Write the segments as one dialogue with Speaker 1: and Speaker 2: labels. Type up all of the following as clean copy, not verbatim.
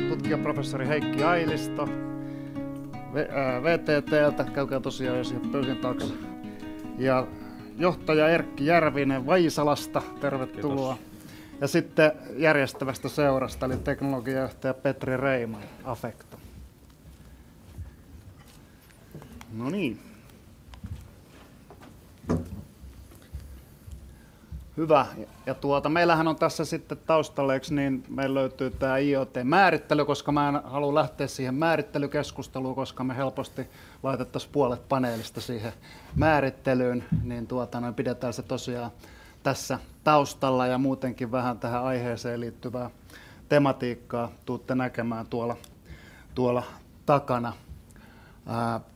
Speaker 1: Tutkijaprofessori Heikki Ailisto VTT:ltä, käykää tosiaan jo siihen pöytin taakse. Ja johtaja Erkki Järvinen Vaisalasta, tervetuloa. Kiitos. Ja sitten järjestävästä seurasta, eli teknologiajohtaja Petri Reiman, Affecto. No niin. Hyvä. Ja meillähän on tässä sitten taustalla, niin meillä löytyy tämä IoT-määrittely, koska mä en halua lähteä siihen määrittelykeskusteluun, koska me helposti laitettaisiin puolet paneelista siihen määrittelyyn, niin pidetään se tosiaan tässä taustalla ja muutenkin vähän tähän aiheeseen liittyvää tematiikkaa tuutte näkemään tuolla takana.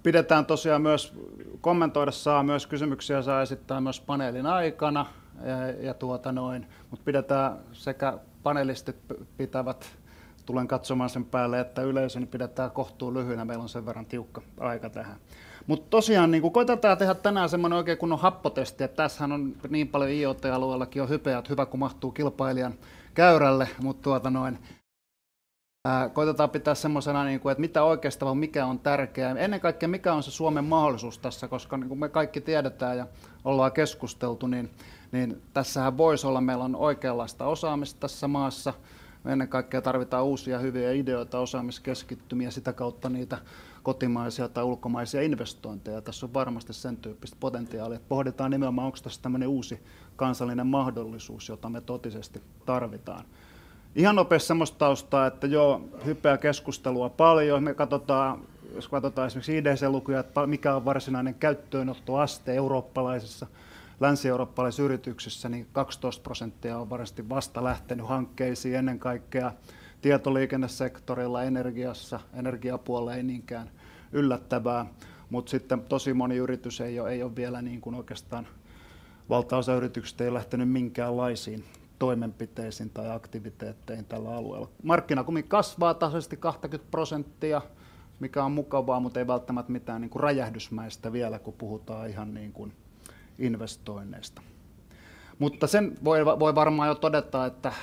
Speaker 1: Pidetään tosiaan myös, kommentoida saa myös kysymyksiä, saa esittää myös paneelin aikana. Mutta pidetään sekä panelistit pitävät, tulen katsomaan sen päälle, että yleisö niin pidetään kohtuun lyhyinä, meillä on sen verran tiukka aika tähän. Mutta tosiaan niin koitetaan tehdä tänään semmoinen oikein kunnon happotesti, että tässähän on niin paljon IoT-alueellakin on hypeä, että hyvä kun mahtuu kilpailijan käyrälle, mutta koitetaan pitää semmoisena, että mitä oikeastaan, mikä on tärkeää. Ennen kaikkea mikä on se Suomen mahdollisuus tässä, koska niin kuin me kaikki tiedetään ja ollaan keskusteltu, niin tässähän voisi olla, meillä on oikeanlaista osaamista tässä maassa. Me ennen kaikkea tarvitaan uusia hyviä ideoita, osaamiskeskittymiä, sitä kautta niitä kotimaisia tai ulkomaisia investointeja. Tässä on varmasti sen tyyppistä potentiaalia, että pohditaan nimenomaan, onko tässä tämmöinen uusi kansallinen mahdollisuus, jota me totisesti tarvitaan. Ihan nopeasti semmoista taustaa, että joo, hypeä keskustelua paljon. Me katsotaan, jos katsotaan esimerkiksi IDC-lukuja, että mikä on varsinainen käyttöönottoaste eurooppalaisissa, länsi-eurooppalaisissa yrityksissä, niin 12% on varmasti vasta lähtenyt hankkeisiin ennen kaikkea tietoliikennesektorilla, energiassa, energiapuolella ei niinkään yllättävää, mutta sitten tosi moni yritys ei ole vielä niin kuin oikeastaan, valtaosa yrityksistä ei lähtenyt minkäänlaisiin toimenpiteisiin tai aktiviteetteihin tällä alueella. Markkina kumminkin kasvaa tasaisesti 20%, mikä on mukavaa, mutta ei välttämättä mitään niin kuin räjähdysmäistä vielä, kun puhutaan ihan niin kuin investoinneista. Mutta sen voi varmaan jo todeta, että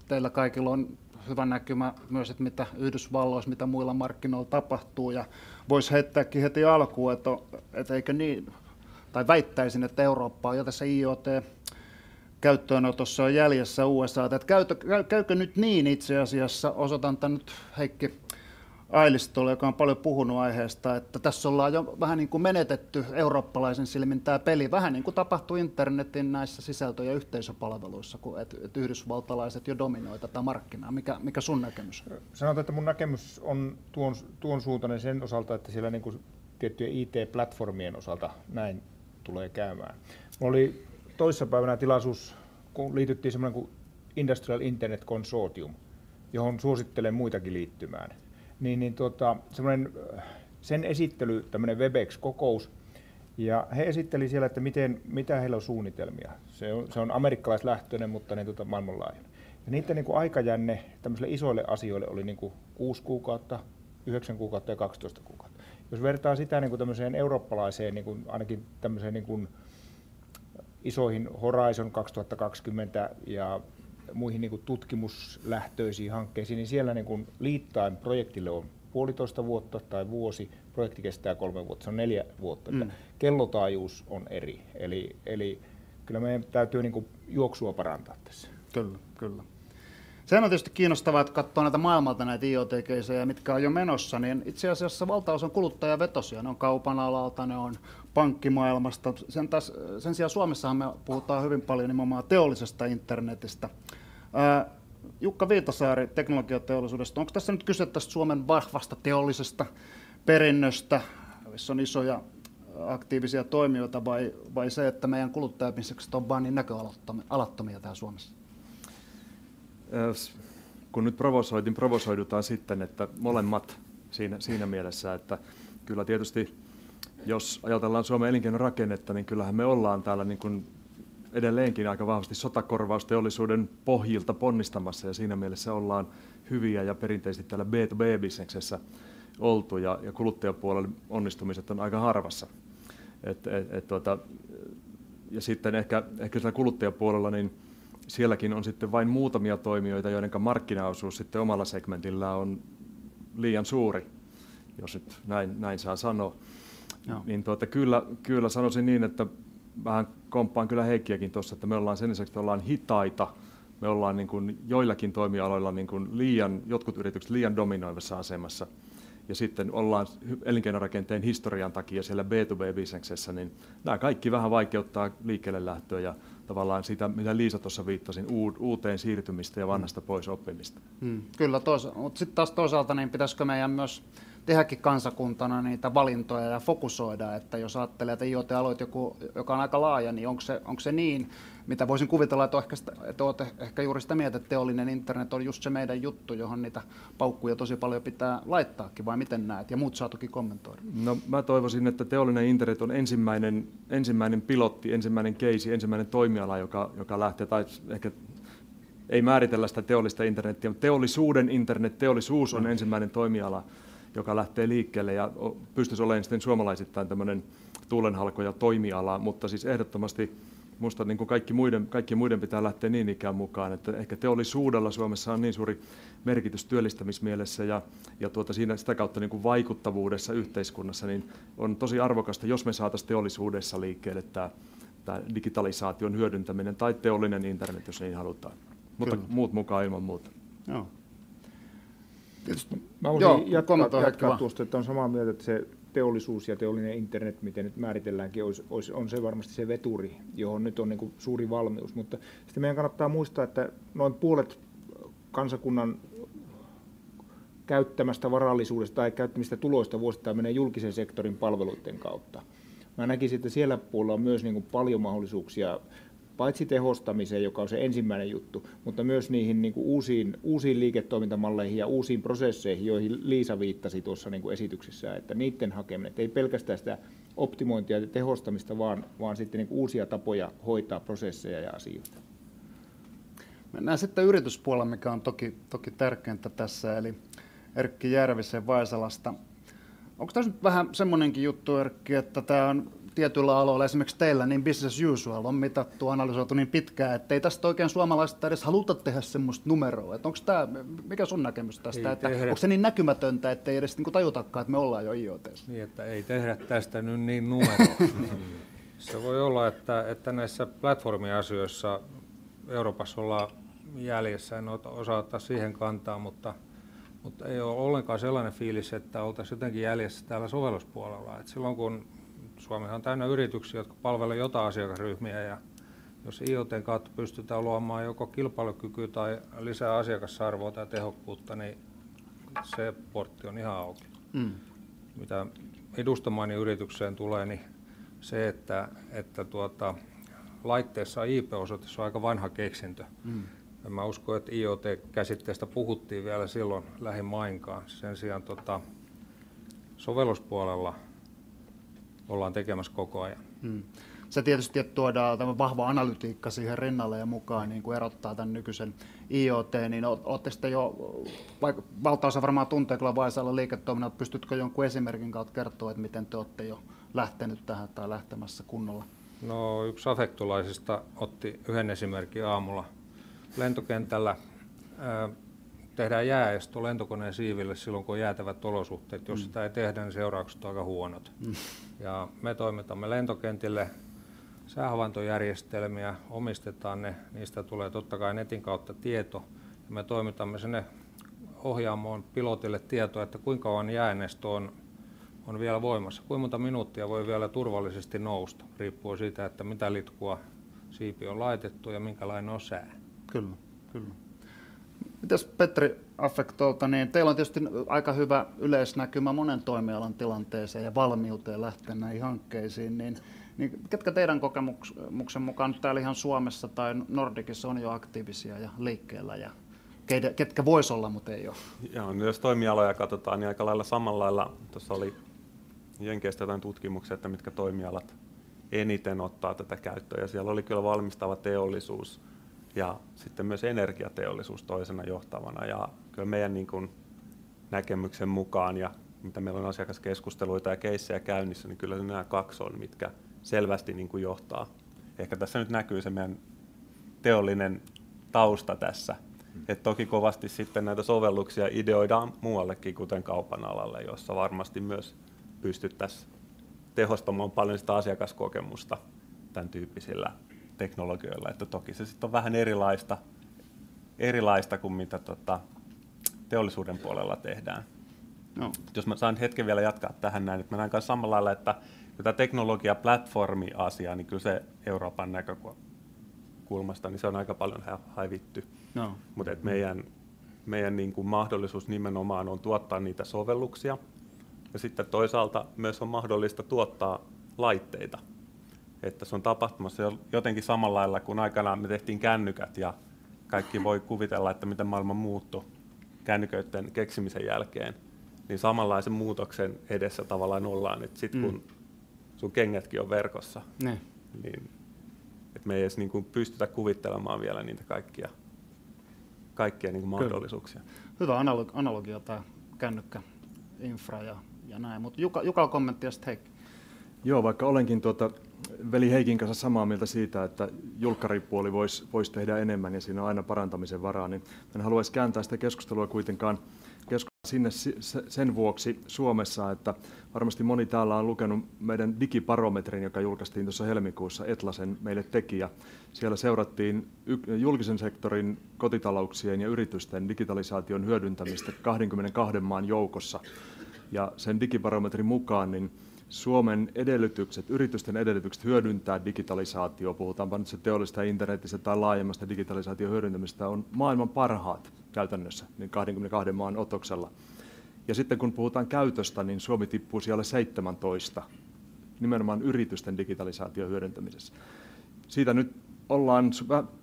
Speaker 1: teillä kaikilla on hyvä näkymä myös, että mitä Yhdysvalloissa, mitä muilla markkinoilla tapahtuu, ja voisi heittääkin heti alkuun, että eikö niin, tai väittäisin, että Eurooppa on jo tässä IoT-käyttöönotossa on jäljessä USA, että käykö nyt niin itse asiassa, osoitan tämän nyt Heikki Ailistolle, joka on paljon puhunut aiheesta, että tässä ollaan jo vähän niin kuin menetetty eurooppalaisen silmin tämä peli, vähän niin kuin tapahtui internetin näissä sisältö- ja yhteisöpalveluissa, että yhdysvaltalaiset jo dominoi tätä markkinaa. Mikä sun näkemys?
Speaker 2: Sanotaan, että mun näkemys on tuon suuntainen sen osalta, että siellä niin kuin tiettyjen IT-platformien osalta näin tulee käymään. Mulla oli toissapäivänä tilaisuus, kun liityttiin semmoinen kuin Industrial Internet Consortium, johon suosittelen muitakin liittymään. Sen esittely, tämmöinen Webex-kokous, ja he esitteli siellä, että mitä heillä on suunnitelmia. Se on amerikkalaislähtöinen, mutta maailmanlaajuinen. Ja niiden niin kuin aikajänne tämmöisille isoille asioille oli niin kuin 6 kuukautta, 9 kuukautta ja 12 kuukautta. Jos vertaa sitä niin kuin tämmöiseen eurooppalaiseen, niin kuin ainakin tämmöiseen niin kuin isoihin Horizon 2020 ja muihin niin kuin tutkimuslähtöisiin hankkeisiin, niin siellä niin kuin lead time projektille on 1,5 vuotta tai vuosi, projekti kestää 3 vuotta, se on 4 vuotta. Kellotaajuus on eri, eli kyllä meidän täytyy niin kuin juoksua parantaa tässä.
Speaker 1: Kyllä. Se on tietysti kiinnostavaa, että katsoo näitä maailmalta näitä IoT-keisejä, mitkä on jo menossa, niin itse asiassa valtaosa on kuluttajavetosia. Ne on kaupan alalta, ne on pankkimaailmasta. Sen sijaan Suomessahan me puhutaan hyvin paljon nimenomaan teollisesta internetistä. Jukka Viitasaari teknologiateollisuudesta. Onko tässä nyt kyse tästä Suomen vahvasta teollisesta perinnöstä, missä on isoja aktiivisia toimijoita, vai se, että meidän kuluttajabisnekset on vain niin näköalattomia täällä Suomessa?
Speaker 3: Kun nyt provosoidutaan sitten, että molemmat siinä mielessä, että kyllä tietysti, jos ajatellaan Suomen elinkeinorakennetta, niin kyllähän me ollaan täällä niin kuin edelleenkin aika vahvasti sotakorvausteollisuuden pohjilta ponnistamassa, ja siinä mielessä ollaan hyviä ja perinteisesti täällä B2B-bisneksessä oltu, ja kuluttajapuolella onnistumiset on aika harvassa. Ja sitten ehkä siellä kuluttajapuolella, niin sielläkin on sitten vain muutamia toimijoita, joiden markkinaosuus sitten omalla segmentillä on liian suuri, jos nyt näin saa sanoa. Niin kyllä sanoisin niin, että vähän komppaan kyllä Heikkiäkin tuossa, että me ollaan sen lisäksi, että ollaan hitaita, me ollaan niin kuin joillakin toimialoilla niin kuin jotkut yritykset liian dominoivassa asemassa. Ja sitten ollaan elinkeinorakenteen historian takia siellä B2B-bisneksessä, niin nämä kaikki vähän vaikeuttaa liikkeelle lähtöä ja tavallaan sitä, mitä Liisa tuossa viittasin, uuteen siirtymistä ja vanhasta pois oppimista.
Speaker 1: Kyllä, mutta sitten taas toisaalta niin pitäisikö meidän myös tehdäkin kansakuntana niitä valintoja ja fokusoida, että jos ajattelee, että IoT-aloit joka on aika laaja, niin onko se niin, mitä voisin kuvitella, että olette ehkä juuri sitä mieltä, että teollinen internet on just se meidän juttu, johon niitä paukkuja tosi paljon pitää laittaakin, vai miten näet? Ja muut saa toki kommentoida.
Speaker 3: No mä toivoisin, että teollinen internet on ensimmäinen pilotti, ensimmäinen case, ensimmäinen toimiala, joka lähtee, tai ehkä ei määritellä sitä teollista internetiä, mutta teollisuuden internet, teollisuus on ensimmäinen toimiala, joka lähtee liikkeelle ja pystyisi olemaan sitten suomalaisittain tämmöinen tuulenhalkoja toimiala, mutta siis ehdottomasti minusta niin kuin kaikki muiden pitää lähteä niin ikään mukaan, että ehkä teollisuudella Suomessa on niin suuri merkitys työllistämismielessä ja sitä kautta niin kuin vaikuttavuudessa yhteiskunnassa, niin on tosi arvokasta, jos me saataisiin teollisuudessa liikkeelle tämä digitalisaation hyödyntäminen tai teollinen internet, jos niin halutaan. Mutta muut mukaan ilman muuta.
Speaker 1: Joo.
Speaker 2: Mä voisin jatkaa tuosta, että on samaa mieltä, että se teollisuus ja teollinen internet, miten nyt määritelläänkin, on se varmasti se veturi, johon nyt on niin kuin suuri valmius. Mutta sitten meidän kannattaa muistaa, että noin puolet kansakunnan käyttämästä varallisuudesta tai käyttämistä tuloista vuosittain menee julkisen sektorin palveluiden kautta. Mä näkisin, että siellä puolella on myös niin kuin paljon mahdollisuuksia paitsi tehostamiseen, joka on se ensimmäinen juttu, mutta myös niihin niin kuin uusiin liiketoimintamalleihin ja uusiin prosesseihin, joihin Liisa viittasi tuossa niin kuin esityksessä, että niiden hakeminen, että ei pelkästään sitä optimointia ja tehostamista, vaan sitten niin kuin uusia tapoja hoitaa prosesseja ja asioita.
Speaker 1: Mennään sitten yrityspuolella, mikä on toki tärkeintä tässä, eli Erkki Järvisen Vaisalasta. Onko tässä nyt vähän semmoinenkin juttu, Erkki, että tämä on tietyillä aloilla, esimerkiksi teillä, niin business as usual on mitattu, analysoitu niin pitkään, että ei tästä oikein suomalaiset edes haluta tehdä semmoista numeroa. Että onko tämä, mikä sun näkemys tästä, että onko se niin näkymätöntä, että ei edes niin kuin tajutakaan, että me ollaan jo IoT:ssä?
Speaker 4: Niin, että ei tehdä tästä nyt niin numeroa. Se voi olla, että näissä platformiasioissa Euroopassa ollaan jäljessä, en osaa ottaa siihen kantaa, mutta ei ole ollenkaan sellainen fiilis, että oltaisiin jotenkin jäljessä täällä sovelluspuolella. Et silloin kun Suomihan on täynnä yrityksiä, jotka palvelevat jotain asiakasryhmiä, ja jos IoT:n kautta pystytään luomaan joko kilpailukykyä tai lisää asiakasarvoa tai tehokkuutta, niin se portti on ihan auki. Mitä edustamaani yritykseen tulee, niin se, että laitteessa IP-osoite on aika vanha keksintö. Mä uskon, että IoT-käsitteestä puhuttiin vielä silloin lähimainkaan. Sen sijaan sovelluspuolella ollaan tekemässä koko ajan.
Speaker 1: Se tietysti, että tuodaan tämä vahva analytiikka siihen rinnalle ja mukaan niin kuin erottaa tämän nykyisen IoT, niin olette sitten jo, valtaosa varmaan tuntee kyllä Vaisalla liiketoiminnalla, pystytkö jonkun esimerkin kautta kertoa, että miten te olette jo lähtenyt tähän tai lähtemässä kunnolla?
Speaker 4: No, yksi afektulaisista otti yhden esimerkin aamulla. Lentokentällä tehdään jääesto lentokoneen siiville silloin, kun on jäätävät olosuhteet. Jos sitä ei tehdä, niin seuraukset on aika huonot. Ja me toimitamme lentokentille säähavaintojärjestelmiä, omistetaan ne, niistä tulee totta kai netin kautta tieto. Ja me toimitamme sinne ohjaamoon pilotille tietoa, että kuinka kauan jäänesto on vielä voimassa, kuinka monta minuuttia voi vielä turvallisesti nousta, riippuu siitä, että mitä litkua siipi on laitettu ja minkälainen on sää.
Speaker 1: Kyllä. Mitäs Petri Affektolta, niin teillä on tietysti aika hyvä yleisnäkymä monen toimialan tilanteeseen ja valmiuteen lähteä näihin hankkeisiin, niin ketkä teidän kokemuksen mukaan nyt täällä ihan Suomessa tai Nordicissa on jo aktiivisia ja liikkeellä ja ketkä vois olla, mutta ei ole?
Speaker 5: Joo, jos toimialoja katsotaan, niin aika lailla samalla lailla. Tuossa oli Jenkeistä jotain tutkimuksia, että mitkä toimialat eniten ottaa tätä käyttöön. Ja siellä oli kyllä valmistava teollisuus ja sitten myös energiateollisuus toisena johtavana. Ja kyllä meidän niin kuin näkemyksen mukaan ja mitä meillä on asiakaskeskusteluita ja keissejä käynnissä, niin kyllä nämä kaksi on, mitkä selvästi niin kuin johtaa. Ehkä tässä nyt näkyy se meidän teollinen tausta tässä. Et toki kovasti sitten näitä sovelluksia ideoidaan muuallekin, kuten kaupan alalle, jossa varmasti myös pystyttäisiin tehostamaan paljon sitä asiakaskokemusta tämän tyyppisillä teknologioilla. Että toki se sitten on vähän erilaista kuin mitä teollisuuden puolella tehdään. No. Jos mä saan hetken vielä jatkaa tähän näin, että mä näen myös samalla lailla, että tämä teknologia-platformi-asia, niin kyllä se Euroopan näkökulmasta, niin se on aika paljon hävitty. No. Mutta meidän niin kuin mahdollisuus nimenomaan on tuottaa niitä sovelluksia, ja sitten toisaalta myös on mahdollista tuottaa laitteita. Että se on tapahtumassa jotenkin samalla lailla, kun aikanaan me tehtiin kännykät, ja kaikki voi kuvitella, että miten maailma muuttui kännyköiden keksimisen jälkeen. Niin samanlaisen muutoksen edessä tavallaan ollaan, että sitten kun sun kengätkin on verkossa, niin että me ei edes niin kuin pystytä kuvittelemaan vielä niitä kaikkia niin kuin mahdollisuuksia.
Speaker 1: Hyvä analogia tämä kännykkä, infra ja näin, mutta Jukalla kommentti ja sitten Heikki.
Speaker 3: Joo, vaikka olenkin veli Heikin kanssa samaa mieltä siitä, että julkkaripuoli voisi tehdä enemmän ja siinä on aina parantamisen varaa, niin en haluaisi kääntää sitä keskustelua kuitenkaan sinne sen vuoksi Suomessa, että varmasti moni täällä on lukenut meidän digibarometrin, joka julkaistiin tuossa helmikuussa, Etlasen meille tekijä. Siellä seurattiin julkisen sektorin, kotitalouksien ja yritysten digitalisaation hyödyntämistä 22 maan joukossa. Ja sen digibarometrin mukaan niin Suomen edellytykset, yritysten edellytykset hyödyntää digitalisaatio, puhutaanpa nyt se teollisesta internetistä tai laajemmasta digitalisaation hyödyntämistä, on maailman parhaat käytännössä, niin 22 maan otoksella. Ja sitten kun puhutaan käytöstä, niin Suomi tippuu siellä 17, nimenomaan yritysten digitalisaation hyödyntämisessä. Siitä nyt ollaan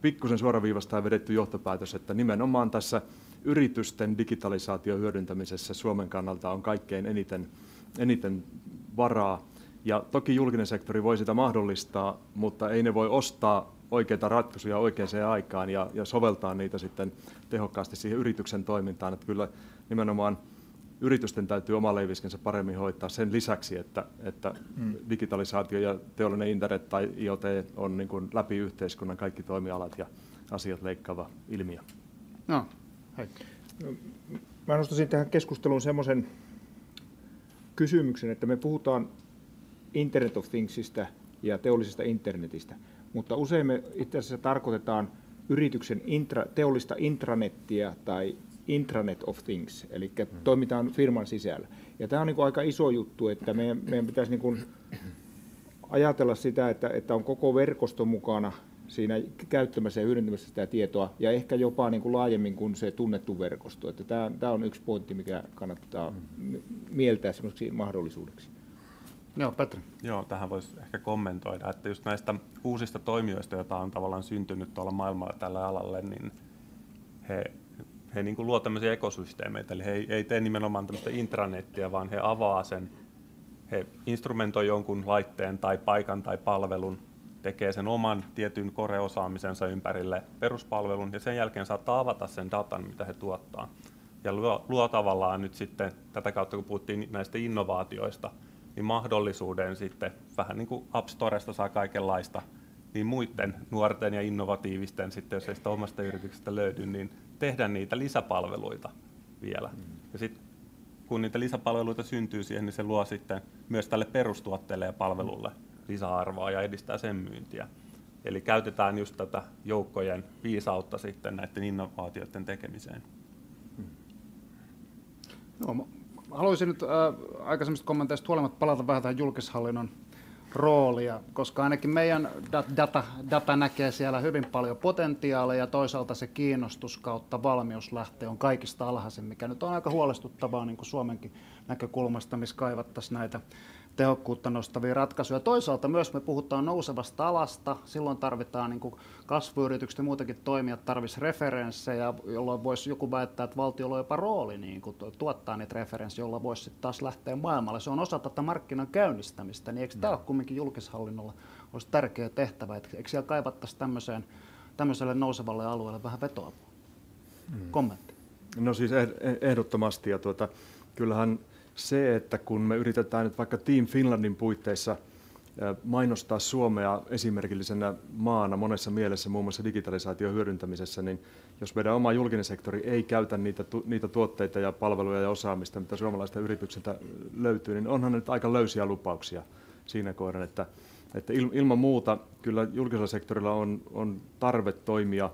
Speaker 3: pikkusen suoraviivasta vedetty johtopäätös, että nimenomaan tässä yritysten digitalisaation hyödyntämisessä Suomen kannalta on kaikkein eniten varaa. Ja toki julkinen sektori voi sitä mahdollistaa, mutta ei ne voi ostaa oikeita ratkaisuja oikeaan aikaan ja soveltaa niitä sitten tehokkaasti siihen yrityksen toimintaan. Että kyllä nimenomaan yritysten täytyy oma leiviskensä paremmin hoitaa sen lisäksi, että digitalisaatio ja teollinen internet tai IoT on niin kuin läpi yhteiskunnan kaikki toimialat ja asiat leikkaava ilmiö.
Speaker 1: No, Heikki.
Speaker 2: Mä nostaisin tähän keskusteluun semmoisen kysymyksen, että me puhutaan Internet of Thingsista ja teollisesta internetistä, mutta usein me itse asiassa tarkoitetaan yrityksen teollista intranettiä tai intranet of things, eli toimitaan firman sisällä. Ja tämä on niin kuin aika iso juttu, että meidän pitäisi niin kuin ajatella sitä, että on koko verkosto mukana siinä käyttämässä ja hyödyntämässä sitä tietoa, ja ehkä jopa niin kuin laajemmin kuin se tunnettu verkosto. Että tämä on yksi pointti, mikä kannattaa mieltää semmoiseksi mahdollisuudeksi.
Speaker 1: Joo, Petri.
Speaker 5: Joo, tähän voisi ehkä kommentoida, että just näistä uusista toimijoista, joita on tavallaan syntynyt tuolla maailmalla tällä alalle, niin he niin kuin luo tämmöisiä ekosysteemeitä, eli he ei tee nimenomaan tämmöistä intranettiä, vaan he avaa sen, he instrumentoi jonkun laitteen tai paikan tai palvelun, tekee sen oman tietyn core-osaamisensa ympärille peruspalvelun, ja sen jälkeen saattaa avata sen datan, mitä he tuottaa. Ja luo tavallaan nyt sitten, tätä kautta kun puhuttiin näistä innovaatioista, niin mahdollisuuden sitten, vähän niin kuin App Storesta saa kaikenlaista, niin muiden nuorten ja innovatiivisten, sitten, jos ei sitä omasta yrityksestä löydy, niin tehdä niitä lisäpalveluita vielä. Ja sitten kun niitä lisäpalveluita syntyy siihen, niin se luo sitten myös tälle perustuotteelle ja palvelulle lisäarvoa ja edistää sen myyntiä. Eli käytetään just tätä joukkojen viisautta sitten näiden innovaatioiden tekemiseen.
Speaker 1: No, haluaisin nyt aikaisemmista kommenteista huolimatta palata vähän tähän julkishallinnon roolia, koska ainakin meidän data näkee siellä hyvin paljon potentiaalia ja toisaalta se kiinnostus kautta valmiuslähtö on kaikista alhaisin, mikä nyt on aika huolestuttavaa niin kuin Suomenkin näkökulmasta, missä kaivattaisiin näitä tehokkuutta nostavia ratkaisuja. Toisaalta myös me puhutaan nousevasta alasta, silloin tarvitaan niin kuin kasvuyritykset ja muutenkin toimijat tarvitsisi referenssejä, jolloin voisi joku väittää, että valtiolla on jopa rooli niin kuin tuottaa niitä referenssejä, jolla voisi sitten taas lähteä maailmalle. Se on osa tätä markkinan käynnistämistä, niin eikö tämä ole kumminkin julkishallinnolla olisi tärkeä tehtävä, eikö siellä kaivattaisi tämmöiselle nousevalle alueelle vähän vetoapua? Kommentti.
Speaker 3: No siis ehdottomasti, ja kyllähän se, että kun me yritetään nyt vaikka Team Finlandin puitteissa mainostaa Suomea esimerkillisenä maana monessa mielessä, muun muassa digitalisaation hyödyntämisessä, niin jos meidän oma julkinen sektori ei käytä niitä tuotteita ja palveluja ja osaamista, mitä suomalaista yrityksiltä löytyy, niin onhan nyt aika löysiä lupauksia siinä kohden, että ilman muuta kyllä julkisella sektorilla on tarve toimia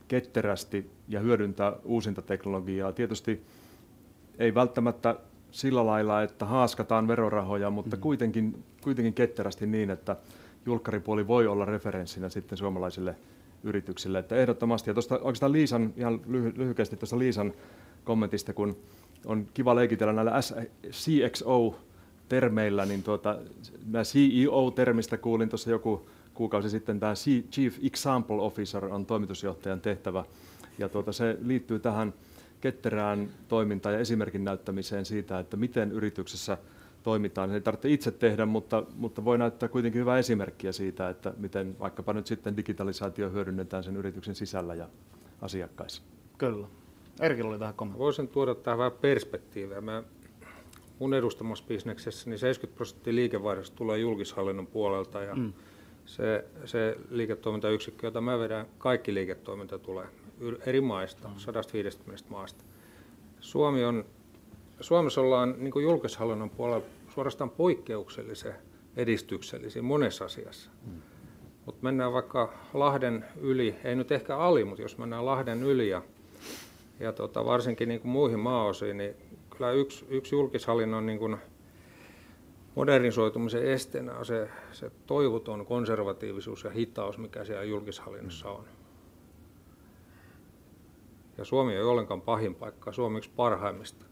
Speaker 3: ketterästi ja hyödyntää uusinta teknologiaa. Tietysti ei välttämättä sillä lailla, että haaskataan verorahoja, mutta kuitenkin ketterästi niin, että julkkaripuoli voi olla referenssinä sitten suomalaisille yrityksille. Että ehdottomasti, ja tuosta oikeastaan Liisan, ihan lyhyesti tuosta Liisan kommentista, kun on kiva leikitellä näillä CXO-termeillä, niin CEO-termistä kuulin tuossa joku kuukausi sitten, tämä Chief Example Officer on toimitusjohtajan tehtävä, ja se liittyy tähän ketterään toimintaan ja esimerkin näyttämiseen siitä, että miten yrityksessä toimitaan. Se ei tarvitse itse tehdä, mutta voi näyttää kuitenkin hyvää esimerkkiä siitä, että miten vaikkapa nyt sitten digitalisaatio hyödynnetään sen yrityksen sisällä ja asiakkaissa.
Speaker 1: Kyllä. Erkillä oli tähän kommentti. Voisin
Speaker 4: tuoda tähän vähän perspektiiviä. Mun edustamassa bisneksessä niin 70% liikevaihdosta tulee julkishallinnon puolelta ja se liiketoimintayksikkö, jota mä vedän, kaikki liiketoiminta tulee eri maista, 150 maasta. Suomessa ollaan niin kuin julkishallinnon puolella suorastaan poikkeuksellisen edistyksellisiä monessa asiassa. Mutta mennään vaikka Lahden yli, ei nyt ehkä ali, mutta jos mennään Lahden yli ja varsinkin niin kuin muihin maaosiin, niin kyllä yksi julkishallinnon niin kuin modernisoitumisen esteenä on se toivoton konservatiivisuus ja hitaus, mikä siellä julkishallinnossa on. Ja Suomi ei ole ollenkaan pahin paikka, Suomi on yksi parhaimmista.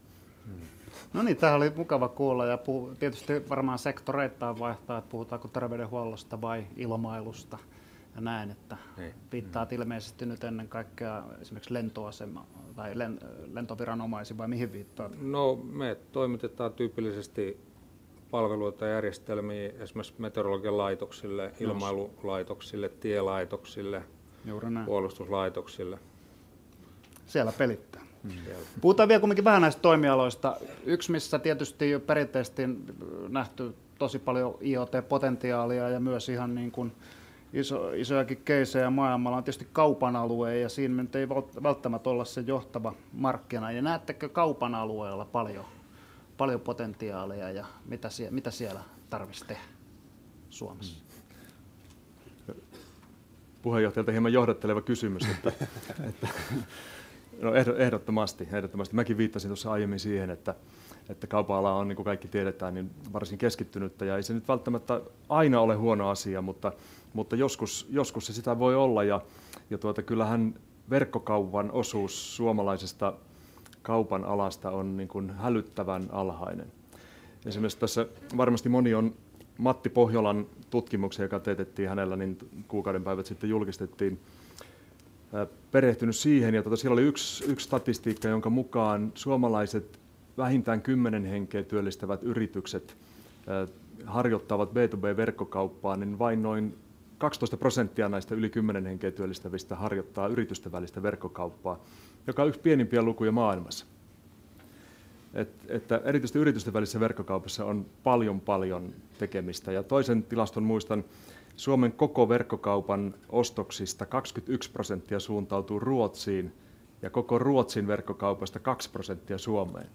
Speaker 1: No niin, tämähän oli mukava kuulla ja tietysti varmaan sektoreittain vaihtaa, että puhutaanko terveydenhuollosta vai ilmailusta ja näin, että viittaat ilmeisesti nyt ennen kaikkea esimerkiksi lentoasema tai lentoviranomaisiin vai mihin viittaat?
Speaker 4: No me toimitetaan tyypillisesti palveluita ja järjestelmiä esimerkiksi meteorologian laitoksille, ilmailulaitoksille, tielaitoksille, puolustuslaitoksille.
Speaker 1: Siellä pelittää. Puhutaan vielä kuitenkin vähän näistä toimialoista. Yksi, missä tietysti jo perinteisesti nähty tosi paljon IoT-potentiaalia ja myös ihan niin kuin isojakin keisejä maailmalla on tietysti kaupan alue ja siinä nyt ei välttämättä olla se johtava markkina. Ja näettekö kaupan alueella paljon potentiaalia ja mitä siellä tarvitsisi tehdä Suomessa?
Speaker 3: Puheenjohtajalta hieman johdatteleva kysymys. No ehdottomasti. Mäkin viittasin tuossa aiemmin siihen, että kaupan ala on, niin kuin kaikki tiedetään, niin varsin keskittynyttä ja ei se nyt välttämättä aina ole huono asia, mutta joskus se sitä voi olla ja kyllähän verkkokaupan osuus suomalaisesta kaupan alasta on niin kuin hälyttävän alhainen. Esimerkiksi tässä varmasti moni on Matti Pohjolan tutkimuksen, joka teetettiin hänellä, niin kuukauden päivät sitten julkistettiin, perehtynyt siihen, ja siellä oli yksi statistiikka, jonka mukaan suomalaiset vähintään 10 henkeä työllistävät yritykset harjoittavat B2B-verkkokauppaa, niin vain noin 12% näistä yli 10 henkeä työllistävistä harjoittaa yritysten välistä verkkokauppaa, joka on yksi pienimpiä lukuja maailmassa. Että erityisesti yritysten välisessä verkkokaupassa on paljon tekemistä. Ja toisen tilaston muistan, Suomen koko verkkokaupan ostoksista 21% suuntautuu Ruotsiin ja koko Ruotsin verkkokaupasta 2% Suomeen.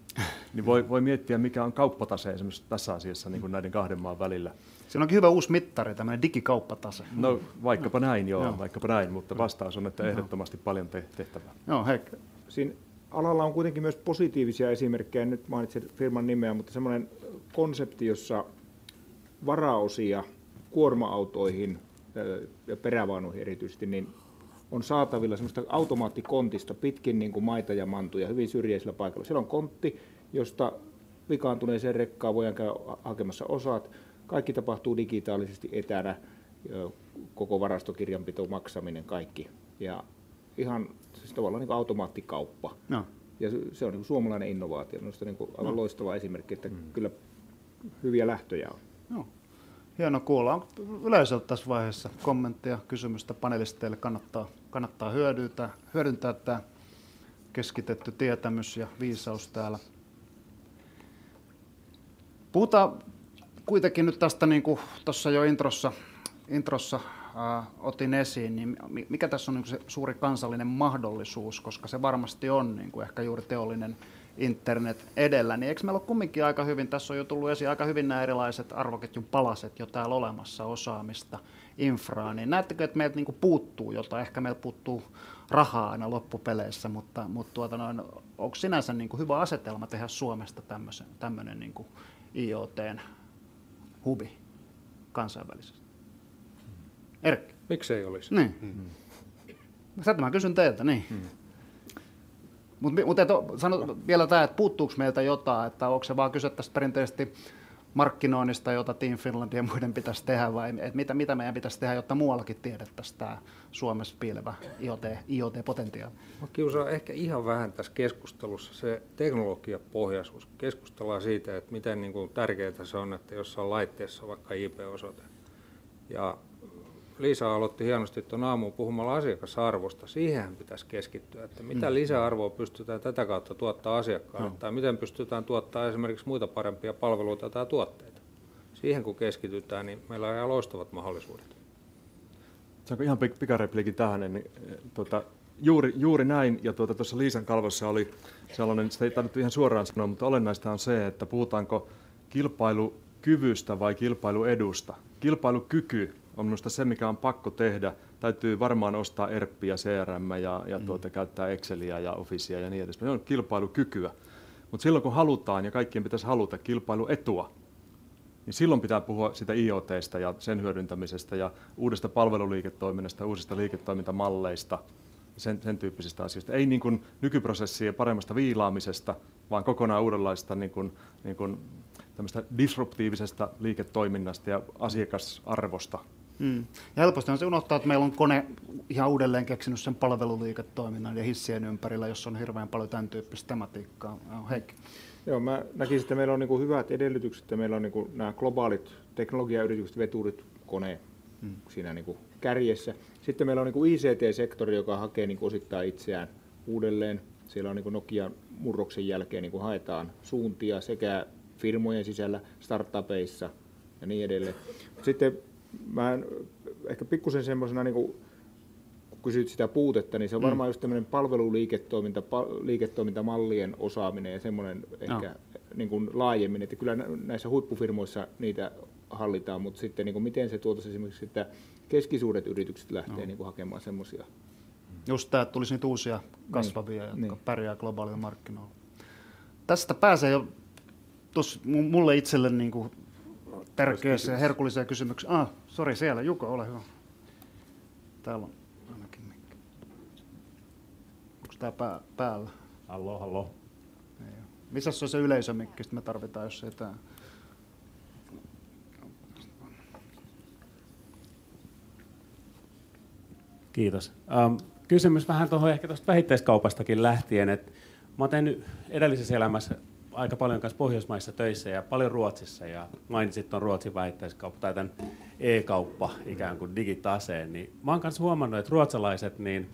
Speaker 3: Niin voi miettiä, mikä on kauppatase esimerkiksi tässä asiassa niin kuin näiden kahden maan välillä.
Speaker 1: Siinä onkin hyvä uusi mittari, tämmöinen digikauppatase.
Speaker 3: No vaikkapa näin, vaikkapa näin, mutta vastaus on, että ehdottomasti paljon tehtävää.
Speaker 1: Joo, Heikki.
Speaker 2: Siinä alalla on kuitenkin myös positiivisia esimerkkejä, nyt mainitsin firman nimeä, mutta semmoinen konsepti, jossa varaosia kuorma-autoihin ja perävaunuihin erityisesti, niin on saatavilla semmoista automaattikontista pitkin niin kuin maita ja mantuja hyvin syrjäisillä paikoilla. Siellä on kontti, josta vikaantuneeseen rekkaan voidaan käydä hakemassa osat. Kaikki tapahtuu digitaalisesti etänä, koko varastokirjanpito, maksaminen, kaikki. Ja ihan siis tavallaan niin kuin automaattikauppa. No. Ja se on niin kuin suomalainen innovaatio. Minusta niin kuin aivan loistava esimerkki, että kyllä hyviä lähtöjä on.
Speaker 1: No. Hieno kuulla. On yleisöltä tässä vaiheessa kommenttia, kysymystä panelisteille kannattaa hyödyntää tämä keskitetty tietämys ja viisaus täällä. Puhutaan kuitenkin nyt tästä, niin kuin tuossa jo introssa otin esiin, niin mikä tässä on niin se suuri kansallinen mahdollisuus, koska se varmasti on niin kuin ehkä juuri teollinen internet edellä, niin eikö meillä ole kumminkin aika hyvin, tässä on jo tullut esiin aika hyvin nämä erilaiset arvoketjun palaset jo täällä olemassa, osaamista, infraa, niin näettekö, että meiltä niin kuin puuttuu jotain, ehkä meillä puuttuu rahaa aina loppupeleissä, mutta onko sinänsä niin kuin hyvä asetelma tehdä Suomesta tämmöinen niin kuin IoT:n hubi kansainvälisesti? Erkki.
Speaker 4: Miksei olisi?
Speaker 1: Niin. Tätä mä kysyn teiltä, niin. Mutta sano vielä tämä, että puuttuuko meiltä jotain, että onko se vaan kyse tästä perinteisesti markkinoinnista, jota Team Finland ja muiden pitäisi tehdä, vai mitä meidän pitäisi tehdä, jotta muuallakin tiedettäisiin tämä Suomessa piilevä IoT-potentiaali?
Speaker 4: Mä kiusaan ehkä ihan vähän tässä keskustelussa se teknologiapohjaisuus. Keskustellaan siitä, että miten niin kuin tärkeää se on, että jossain laitteessa on vaikka IP-osoite. Ja Liisa aloitti hienosti tuon aamuun puhumalla asiakasarvosta. Siihenhän pitäisi keskittyä, että mitä lisäarvoa pystytään tätä kautta tuottaa asiakkaalle, tai miten pystytään tuottaa esimerkiksi muita parempia palveluita tai tuotteita. Siihen kun keskitytään, niin meillä on ihan loistavat mahdollisuudet.
Speaker 3: Saanko ihan pikarepliikin tähän? Niin, juuri näin, ja tuossa Liisan kalvossa oli sellainen, sitä ei tarvitse ihan suoraan sanoa, mutta olennaista on se, että puhutaanko kilpailukyvystä vai kilpailuedusta. Kilpailukyky on minusta se, mikä on pakko tehdä. Täytyy varmaan ostaa ERPiä, CRM ja käyttää Exceliä ja Officea ja niin edespäin. Se on kilpailukykyä. Mutta silloin kun halutaan, ja kaikkien pitäisi haluta kilpailuetua, niin silloin pitää puhua sitä IoT:sta ja sen hyödyntämisestä ja uudesta palveluliiketoiminnasta, uusista liiketoimintamalleista, sen tyyppisistä asioista. Ei niin kuin nykyprosessien paremmasta viilaamisesta, vaan kokonaan uudenlaista niin kuin tämmöistä disruptiivisesta liiketoiminnasta ja asiakasarvosta.
Speaker 1: Ja helposti on se unohtaa, että meillä on kone ihan uudelleen keksinyt sen palveluliiketoiminnan ja hissien ympärillä, jossa on hirveän paljon tämän tyyppistä tematiikkaa. Heikki.
Speaker 2: Joo, mä näkisin, että meillä on niin hyvät edellytykset, että meillä on niin nämä globaalit teknologiayritykset, veturit, kone siinä niin kärjessä. Sitten meillä on niin ICT-sektori, joka hakee niin osittain itseään uudelleen. Siellä on niin Nokian murroksen jälkeen niin haetaan suuntia sekä firmojen sisällä, startupeissa ja niin edelleen. Sitten mä ehkä pikkusen semmoisena, niin kun kysyt sitä puutetta, niin se on varmaan just tämmöinen palveluliiketoimintamallien osaaminen ja semmoinen ehkä niin kuin laajemmin, että kyllä näissä huippufirmoissa niitä hallitaan, mutta sitten niin kuin miten se tuotaisi esimerkiksi, että keskisuuret yritykset lähtee niin kuin hakemaan semmoisia.
Speaker 1: Just tämä, että tulisi niitä uusia kasvavia, jotka pärjää globaalilla markkinoilla. Tästä pääsee jo mulle itselle niin kuin tärkeässä ja herkulliseen kysymykseen. Sori, siellä Juko, ole hyvä. Täällä on ainakin mikki. Onko tämä päällä?
Speaker 6: Hallo.
Speaker 1: Missä se on se yleisömikki, me tarvitaan, jos ei tämä.
Speaker 6: Kiitos. Kysymys vähän tuohon ehkä tuosta vähittäiskaupastakin lähtien. Mä oon tehnyt edellisessä elämässä aika paljon kanssa Pohjoismaissa töissä ja paljon Ruotsissa. Ja mainitsit tuon Ruotsin vähittäiskauppa tai tämän e-kauppa ikään kuin digitaseen. Niin mä oon kanssa huomannut, että ruotsalaiset, niin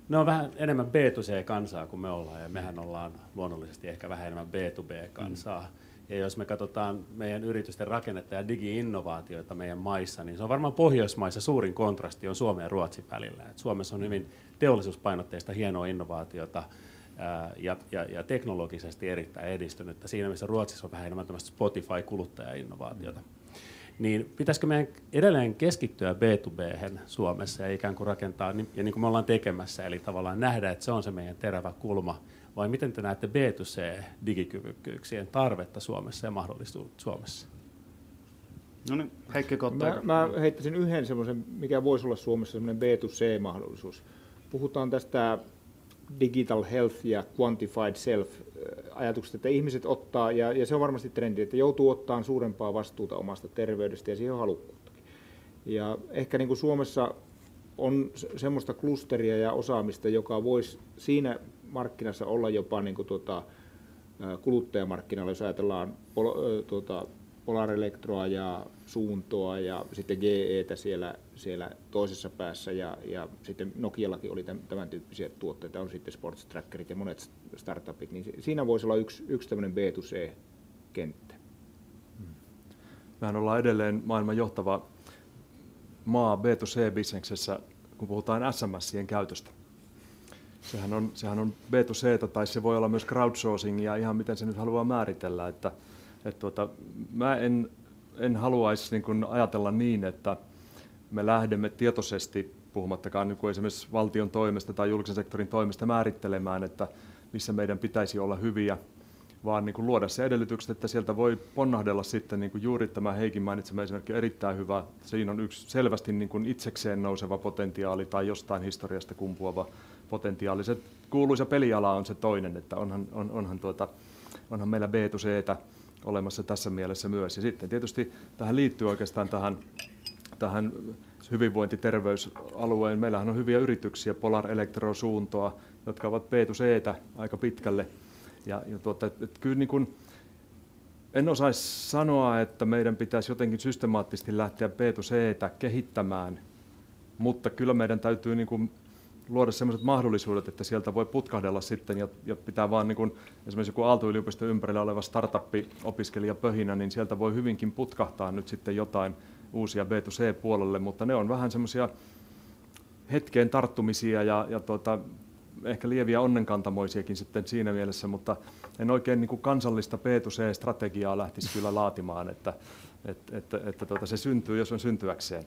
Speaker 6: ne on vähän enemmän B2C-kansaa kuin me ollaan. Ja mehän ollaan luonnollisesti ehkä vähän enemmän B2B-kansaa. Ja jos me katsotaan meidän yritysten rakennetta ja digi-innovaatioita meidän maissa, niin se on varmaan Pohjoismaissa suurin kontrasti on Suomen ja Ruotsin välillä. Et Suomessa on hyvin teollisuuspainotteista hienoa innovaatiota ja teknologisesti erittäin edistynyttä. Siinä missä Ruotsissa on vähän enemmän tämmöistä Spotify-kuluttaja-innovaatiota. Niin pitäisikö meidän edelleen keskittyä B2B:hen Suomessa ja ikään kuin rakentaa, ja niin kuin me ollaan tekemässä, eli tavallaan nähdä, että se on se meidän terävä kulma, vai miten te näette B2C-digikyvykkyyksien tarvetta Suomessa ja mahdollisuudet Suomessa?
Speaker 1: No niin, Heikki Kottaja.
Speaker 2: Mä heittäisin yhden semmoisen, mikä voisi olla Suomessa semmoinen B2C-mahdollisuus. Puhutaan tästä digital health ja quantified self ajatukset, että ihmiset ottaa, ja se on varmasti trendi, että joutuu ottamaan suurempaa vastuuta omasta terveydestä ja siihen on halukkuuttakin. Ja ehkä niin kuin Suomessa on semmoista klusteria ja osaamista, joka voisi siinä markkinassa olla jopa niin kuin kuluttajamarkkinalla, jos ajatellaan Polar Electroa ja Suuntoa ja sitten GEtä siellä toisessa päässä ja sitten Nokiallakin oli tämän tyyppisiä tuotteita, on sitten Sports Trackerit ja monet startupit, niin siinä voisi olla yksi tämmöinen B2C-kenttä.
Speaker 3: Mehän ollaan edelleen maailman johtava maa B2C-bisneksessä, kun puhutaan SMS-ien käytöstä. Sehän on B2C, tai se voi olla myös crowdsourcingia, ihan miten se nyt haluaa määritellä. Että mä en haluaisi niin kuin ajatella niin, että me lähdemme tietoisesti, puhumattakaan niin kuin esimerkiksi valtion toimesta tai julkisen sektorin toimesta määrittelemään, että missä meidän pitäisi olla hyviä, vaan niin kuin luoda se edellytykset, että sieltä voi ponnahdella sitten niin kuin juuri tämä Heikin mainitsema esimerkki on erittäin hyvä. Siinä on yksi selvästi niin kuin itsekseen nouseva potentiaali tai jostain historiasta kumpuava potentiaali. Se kuuluisa peliala on se toinen, että onhan meillä B2C:tä olemassa tässä mielessä myös. Ja sitten tietysti tähän liittyy oikeastaan tähän hyvinvointiterveysalueen. Meillähän on hyviä yrityksiä, Polar Electro, Suuntoa, jotka ovat B2C:tä aika pitkälle. Että kyllä niin kuin, en osaisi sanoa, että meidän pitäisi jotenkin systemaattisesti lähteä B2C:tä kehittämään, mutta kyllä meidän täytyy niin kuin luoda sellaiset mahdollisuudet, että sieltä voi putkahdella sitten ja pitää vaan niin kuin, esimerkiksi joku Aalto-yliopiston ympärillä oleva startup-opiskelijapöhinä, niin sieltä voi hyvinkin putkahtaa nyt sitten jotain uusia B2C-puolelle, mutta ne on vähän semmoisia hetkeen tarttumisia ja ehkä lieviä onnenkantamoisiakin sitten siinä mielessä, mutta en oikein niin kuin kansallista B2C-strategiaa lähtisi kyllä laatimaan, että se syntyy, jos on syntyäkseen.